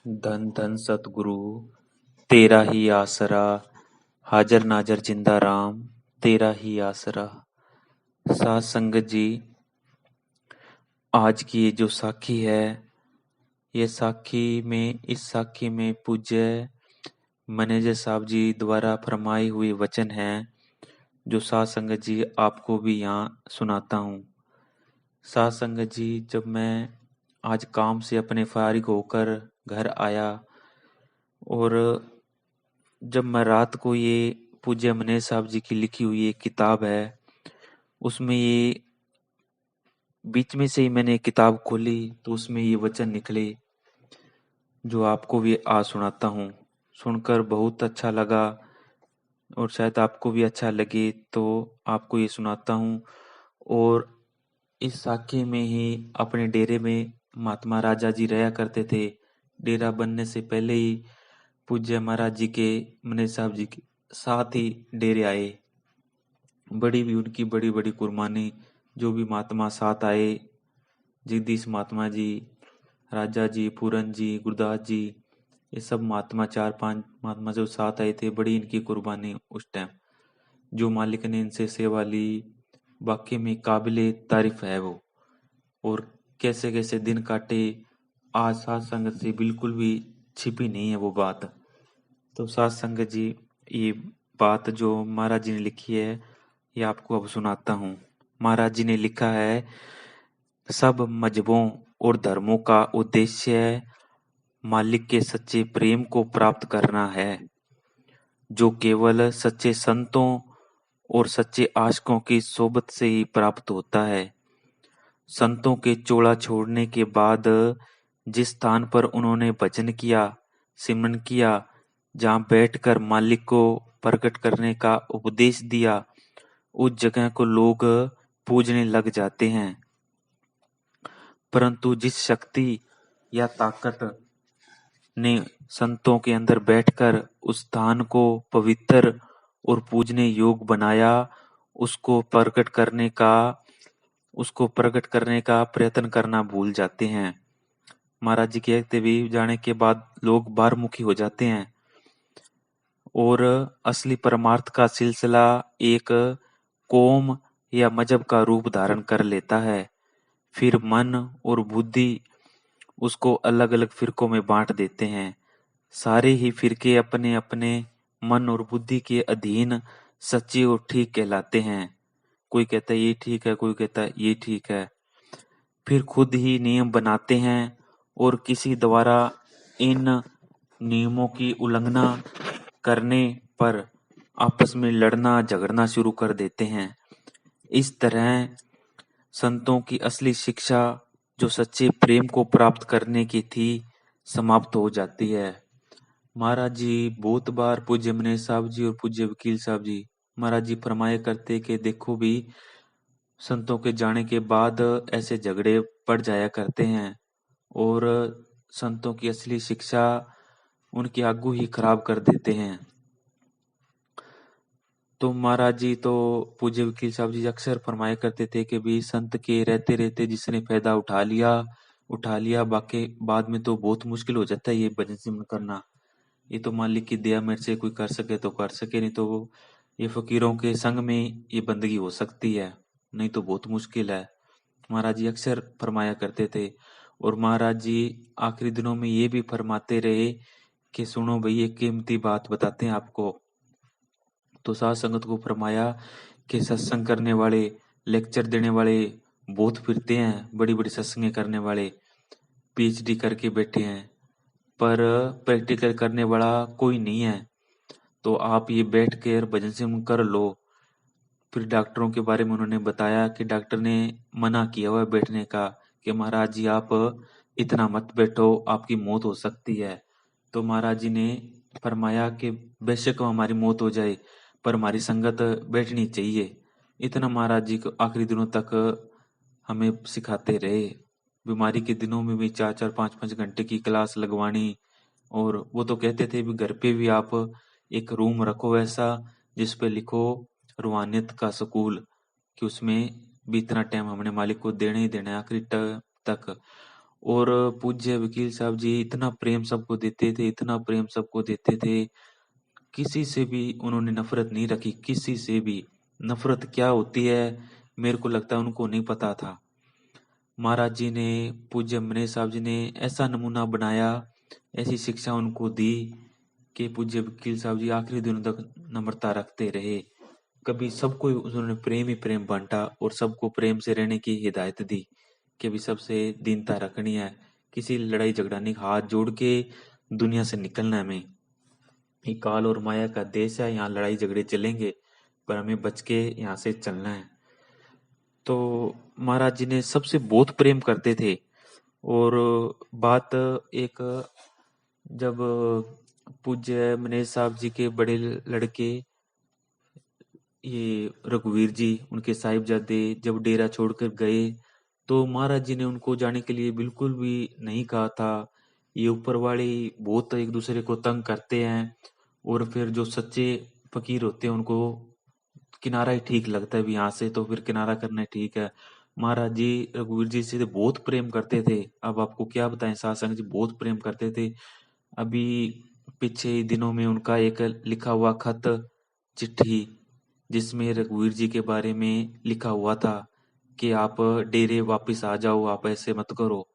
धन धन सतगुरु तेरा ही आसरा, हाजर नाजर जिंदा राम तेरा ही आसरा। साध संगत जी, आज की ये जो साखी है, ये इस साखी में पूज्य मैनेजर साहब जी द्वारा फरमाए हुए वचन हैं, जो साध संगत जी आपको भी यहाँ सुनाता हूँ। साध संगत जी, जब मैं आज काम से अपने फारिग होकर घर आया और जब मैं रात को ये पूज्य मैनेजर साहब जी की लिखी हुई एक किताब है, उसमें ये बीच में से ही मैंने किताब खोली तो उसमें ये वचन निकले, जो आपको भी आज सुनाता हूँ। सुनकर बहुत अच्छा लगा और शायद आपको भी अच्छा लगे, तो आपको ये सुनाता हूँ। और इस साखी में ही अपने डेरे में महात्मा राजा जी रहा करते थे। डेरा बनने से पहले ही पूज्य महाराज जी के मैनेजर साहब जी के साथ ही डेरे आए। बड़ी भी उनकी बड़ी बड़ी कुर्बानी, जो भी महात्मा साथ आए, जगदीश महात्मा जी, राजा जी, पूरन जी, गुरदास जी, ये सब महात्मा, 4-5 महात्मा जो साथ आए थे, बड़ी इनकी कुर्बानी उस टाइम, जो मालिक ने इनसे सेवा ली, वाकई में काबिले तारीफ है वो। और कैसे कैसे दिन काटे, आज साथ संगत से बिल्कुल भी छिपी नहीं है वो बात। तो साथ संगत जी, ये बात जो महाराज जी ने लिखी है, ये आपको अब सुनाता हूँ। महाराज जी ने लिखा है, सब मजहबों और धर्मों का उद्देश्य मालिक के सच्चे प्रेम को प्राप्त करना है, जो केवल सच्चे संतों और सच्चे आशिकों की सोबत से ही प्राप्त होता है। संतों के चोला छोड़ने के बाद जिस स्थान पर उन्होंने भजन किया, सिमरन किया, जहाँ बैठकर मालिक को प्रकट करने का उपदेश दिया, उस जगह को लोग पूजने लग जाते हैं। परंतु जिस शक्ति या ताकत ने संतों के अंदर बैठकर उस स्थान को पवित्र और पूजने योग्य बनाया, उसको प्रकट करने का प्रयत्न करना भूल जाते हैं। महाराज जी कहते भी जाने के बाद लोग बाहरमुखी हो जाते हैं और असली परमार्थ का सिलसिला एक कौम या मजहब का रूप धारण कर लेता है। फिर मन और बुद्धि उसको अलग अलग फिरकों में बांट देते हैं। सारे ही फिरके अपने अपने मन और बुद्धि के अधीन सच्चे और ठीक कहलाते हैं। कोई कहता है ये ठीक है, कोई कहता है ये ठीक है। फिर खुद ही नियम बनाते हैं और किसी द्वारा इन नियमों की उल्लंघना करने पर आपस में लड़ना झगड़ना शुरू कर देते हैं। इस तरह संतों की असली शिक्षा, जो सच्चे प्रेम को प्राप्त करने की थी, समाप्त हो जाती है। महाराज जी बहुत बार पूज्य मैनेजर साहब जी और पूज्य वकील साहब जी, महाराज जी फरमाया करते कि देखो भी, संतों के जाने के बाद ऐसे झगड़े पड़ जाया करते हैं और संतों की असली शिक्षा उनकी आगू ही खराब कर देते हैं। तो महाराज जी तो पूज्य वकील साहब जी अक्सर फरमाया करते थे कि भी संत के रहते रहते जिसने फायदा उठा लिया, बाकी बाद में तो बहुत मुश्किल हो जाता है ये भजन सिमरन करना। ये तो मालिक की दया मेरे से कोई कर सके तो कर सके, नहीं तो ये फकीरों के संग में ये बंदगी हो सकती है, नहीं तो बहुत मुश्किल है। महाराज जी अक्सर फरमाया करते थे। और महाराज जी आखिरी दिनों में ये भी फरमाते रहे कि सुनो भाई, एक कीमती बात बताते हैं आपको। तो साध संगत को फरमाया कि सत्संग करने वाले, लेक्चर देने वाले बहुत फिरते हैं, बड़ी बड़ी सत्संग करने वाले पीएचडी करके बैठे हैं, पर प्रैक्टिकल करने वाला कोई नहीं है। तो आप ये बैठ कर भजन सिमरन कर लो। फिर डॉक्टरों के बारे में उन्होंने बताया कि डॉक्टर ने मना किया हुआ है बैठने का, कि महाराज जी आप इतना मत बैठो, आपकी मौत हो सकती है। तो महाराज जी ने फरमाया कि बेशक हमारी मौत हो जाए, पर हमारी संगत बैठनी चाहिए। इतना महाराज जी को आखिरी दिनों तक हमें सिखाते रहे। बीमारी के दिनों में भी 4-4, 5-5 घंटे की क्लास लगवानी। और वो तो कहते थे भी घर पे भी आप एक रूम रखो ऐसा, जिस पे लिखो रूहानियत का स्कूल, कि उसमें भी इतना टाइम हमने मालिक को देना ही देना है आखिरी तक। और पूज्य वकील साहब जी इतना प्रेम सबको देते थे, इतना प्रेम सबको देते थे, किसी से भी उन्होंने नफरत नहीं रखी, किसी से भी। नफरत क्या होती है मेरे को लगता है उनको नहीं पता था। महाराज जी ने, पूज्य मनीष साहब जी ने ऐसा नमूना बनाया, ऐसी शिक्षा उनको दी कि पूज्य वकील साहब जी आखिरी दिनों तक नम्रता रखते रहे। कभी सबको उन्होंने प्रेम ही प्रेम बांटा और सबको प्रेम से रहने की हिदायत दी कि भी सबसे दीनता रखनी है, किसी लड़ाई झगड़ा नहीं, हाथ जोड़ के दुनिया से निकलना है हमें। ये काल और माया का देश है, यहाँ लड़ाई झगड़े चलेंगे पर हमें बच के यहाँ से चलना है। तो महाराज जी ने सबसे बहुत प्रेम करते थे। और बात एक, जब पूज्य मनीष साहब जी के बड़े लड़के ये रघुवीर जी, उनके साहिबजादे जब डेरा छोड़कर गए तो महाराज जी ने उनको जाने के लिए बिल्कुल भी नहीं कहा था। ये ऊपर वाले बहुत एक दूसरे को तंग करते हैं और फिर जो सच्चे फकीर होते हैं उनको किनारा ही ठीक लगता है, भी यहाँ से तो फिर किनारा करना ही ठीक है। महाराज जी रघुवीर जी से तो बहुत प्रेम करते थे, अब आपको क्या बताएं, सासंग जी बहुत प्रेम करते थे। अभी पीछे ही दिनों में उनका एक लिखा हुआ खत, चिट्ठी, जिसमें रघुवीर जी के बारे में लिखा हुआ था कि आप डेरे वापस आ जाओ, आप ऐसे मत करो।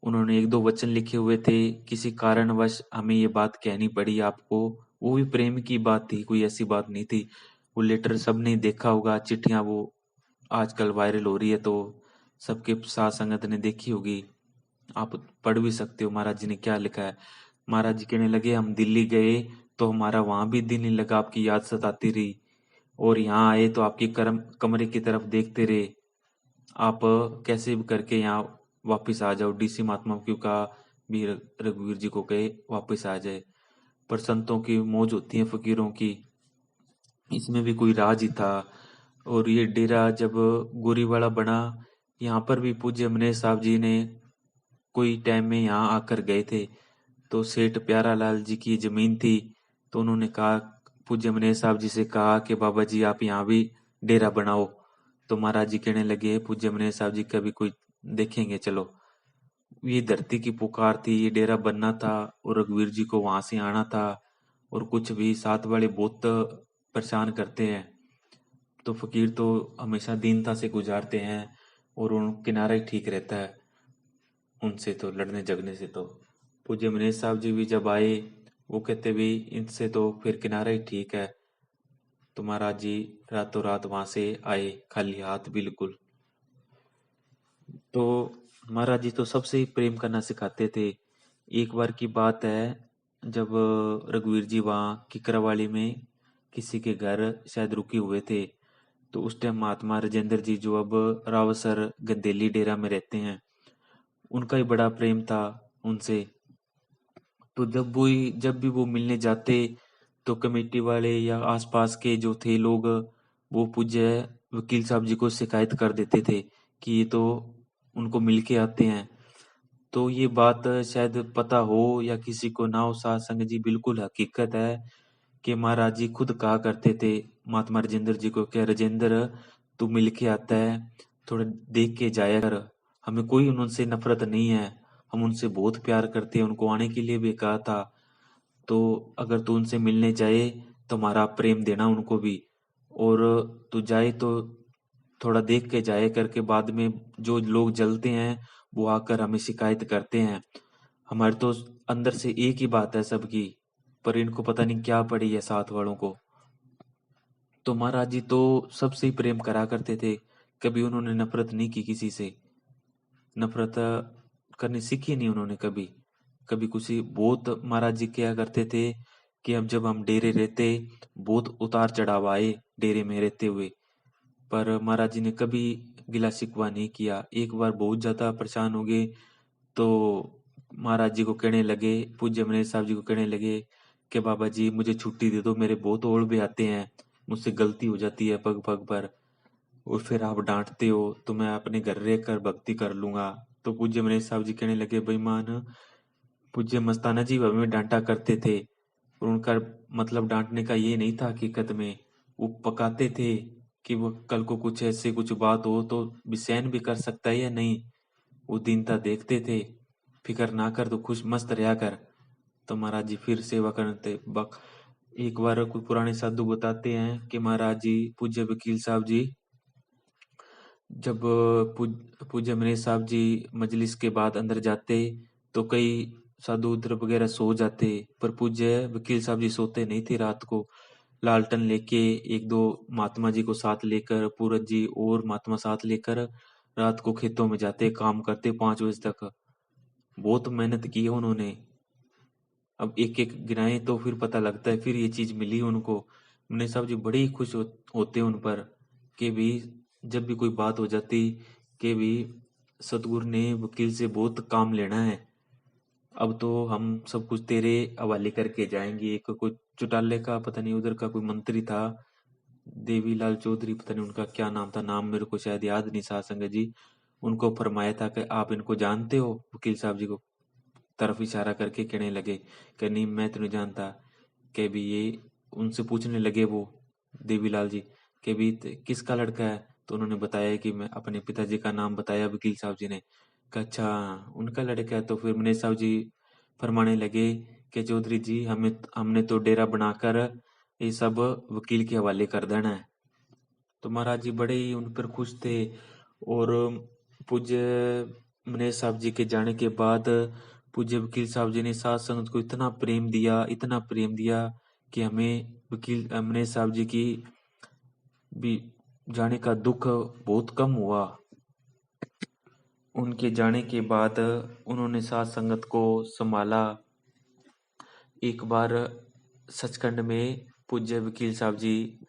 उन्होंने एक दो वचन लिखे हुए थे, किसी कारणवश हमें ये बात कहनी पड़ी आपको। वो भी प्रेम की बात थी, कोई ऐसी बात नहीं थी। वो लेटर सबने देखा होगा, चिट्ठियां वो आजकल वायरल हो रही है तो सबके साथ संगत ने देखी होगी, आप पढ़ भी सकते हो महाराज जी ने क्या लिखा है। महाराज जी कहने लगे हम दिल्ली गए तो हमारा वहां भी दिल नहीं लगा, आपकी याद सताती रही, और यहाँ आए तो आपकी कमरे की तरफ देखते रहे। आप कैसे भी करके यहाँ वापस आ जाओ। डीसी महात्मा क्यों कहा भी रघुवीर जी को कहे वापस आ जाए। पर संतों की मौज होती है, फकीरों की, इसमें भी कोई राज ही था। और ये डेरा जब गोरीवाड़ा बना, यहाँ पर भी पूज्य मनीष साहब जी ने कोई टाइम में यहाँ आकर गए थे। तो सेठ प्यारालाल जी की जमीन थी, तो उन्होंने कहा, पूज्य मनीष साहब जी से कहा कि बाबा जी आप यहाँ भी डेरा बनाओ। तो महाराज जी कहने लगे पूज्य मनीष साहब जी कभी कोई देखेंगे चलो। ये धरती की पुकार थी, ये डेरा बनना था और रघुवीर जी को वहां से आना था। और कुछ भी साथ वाले बहुत परेशान करते हैं, तो फकीर तो हमेशा दीनता से गुजारते हैं और उन किनारा ही ठीक रहता है उनसे, तो लड़ने झगड़ने से। तो पूज्य मनीष साहब जी भी जब आए, वो कहते भी इनसे तो फिर किनारा ही ठीक है। तो महाराज जी रातों रात वहां से आए खाली हाथ बिल्कुल। तो महाराज जी तो सबसे ही प्रेम करना सिखाते थे। एक बार की बात है, जब रघुवीर जी वहाँ किकरावाली में किसी के घर शायद रुके हुए थे, तो उस टाइम महात्मा राजेंद्र जी जो अब रावसर गंदेली डेरा में रहते हैं, उनका ही बड़ा प्रेम था उनसे। तो जब भी वो मिलने जाते तो कमेटी वाले या आसपास के जो थे लोग, वो पूज्य वकील साहब जी को शिकायत कर देते थे कि ये तो उनको मिलके आते हैं। तो ये बात शायद पता हो या किसी को ना हो, साध संगत जी बिल्कुल हकीकत है कि महाराज जी खुद कहा करते थे महात्मा राजेंद्र जी को, क्या राजेंद्र तू मिलके आता है, थोड़ा देख के जाया कर, हमें कोई उनसे नफरत नहीं है, हम उनसे बहुत प्यार करते हैं, उनको आने के लिए भी कहा था। तो अगर तू उनसे मिलने जाए तो हमारा प्रेम देना उनको भी, और तू जाए तो थोड़ा देख के जाए करके, बाद में जो लोग जलते हैं वो आकर हमें शिकायत करते हैं। हमारे तो अंदर से एक ही बात है सबकी, पर इनको पता नहीं क्या पड़ी है साथ वालों को। तो महाराज जी तो सबसे ही प्रेम करा करते थे, कभी उन्होंने नफरत नहीं की किसी से। नफरत करनी सीखी नहीं उन्होंने कभी। कभी कुछ बहुत महाराज जी क्या करते थे कि अब जब हम डेरे रहते, बहुत उतार चढ़ाव आए डेरे में रहते हुए, पर महाराज जी ने कभी गिला शिकवा नहीं किया। एक बार बहुत ज्यादा परेशान हो गए तो महाराज जी को कहने लगे, पूज्य मनीष साहब जी को कहने लगे कि बाबा जी मुझे छुट्टी दे दो, मेरे बहुत ओढ़ भी आते हैं, मुझसे गलती हो जाती है पग पग पर, और फिर आप डांटते हो तो मैं अपने घर रह कर भक्ति कर लूंगा। तो पूज्य मनीष साहब जी कहने लगे, बेईमान, पूज्य मस्ताना जी भी हमें डांटा करते थे, और उनका मतलब डांटने का ये नहीं था हकीकत में, वो पकाते थे कि वो कल को कुछ ऐसे कुछ बात हो तो भी सहन भी कर सकता है या नहीं। वो दीनता देखते थे, फिक्र ना कर तो खुश मस्त रहा कर। तो महाराज जी फिर सेवा करते एक बार कोई पुराने साधु बताते हैं कि महाराज जी पूज्य वकील साहब जी जब पूज्य मनीष साहब जी मजलिस के बाद अंदर जाते तो कई साधु उधर वगैरह सो जाते, पर पूज्य वकील साहब जी सोते नहीं थे। रात को लालटन लेके एक दो महात्मा जी को साथ लेकर, पूरज जी और महात्मा साथ लेकर रात को खेतों में जाते, काम करते 5 बजे तक। बहुत मेहनत की है उन्होंने। अब एक एक गिनाए तो फिर पता लगता है, फिर ये चीज मिली उनको। मनीष साहब जी बड़े ही खुश होते उन पर कि भी जब भी कोई बात हो जाती कि भी सतगुरु ने वकील से बहुत काम लेना है, अब तो हम सब कुछ तेरे हवाले करके जाएंगे। एक कोई चौटाले का पता नहीं उधर का कोई मंत्री था, देवीलाल चौधरी पता नहीं उनका क्या नाम था, नाम मेरे को शायद याद नहीं साध संगत जी। उनको फरमाया था कि आप इनको जानते हो, वकील साहब जी को तरफ इशारा करके कहने लगे कि नहीं मैं तो नहीं जानता। के भी ये उनसे पूछने लगे वो देवीलाल जी के भी किसका लड़का है, तो उन्होंने बताया कि मैं अपने पिताजी का नाम बताया वकील साहब जी ने। कहा अच्छा उनका लड़का है। तो फिर मनीष साहब जी फरमाने लगे कि चौधरी जी हमें हमने तो डेरा बनाकर ये सब वकील के हवाले कर देना है। तो महाराज जी बड़े ही उन पर खुश थे। और पूज्य मनीष साहब जी के जाने के बाद पूज्य वकील साहब जी ने साध संगत को इतना प्रेम दिया, इतना प्रेम दिया कि हमें वकील मनीष साहब जी की भी जाने का दुख बहुत कम हुआ। उनके जाने के बाद उन्होंने साध संगत को संभाला। एक बार सचखंड में पूज्य वकील साहब जी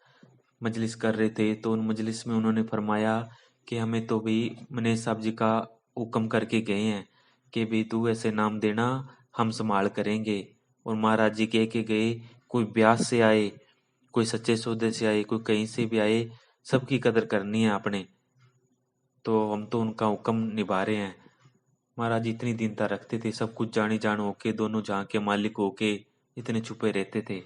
मजलिस कर रहे थे, तो उन मजलिस में उन्होंने फरमाया कि हमें तो भी मनीष साहब जी का हुक्म करके गए हैं कि भी तू ऐसे नाम देना, हम संभाल करेंगे। और महाराज जी कह के गए कोई ब्यास से आए, कोई सच्चे सौदे से आए, कोई कहीं से भी आए, सबकी कदर करनी है आपने। तो हम तो उनका हुक्म निभा रहे हैं। महाराज जी इतनी दीनता रखते थे, सब कुछ जाने जान होके, दोनों जहां के मालिक होके इतने छुपे रहते थे।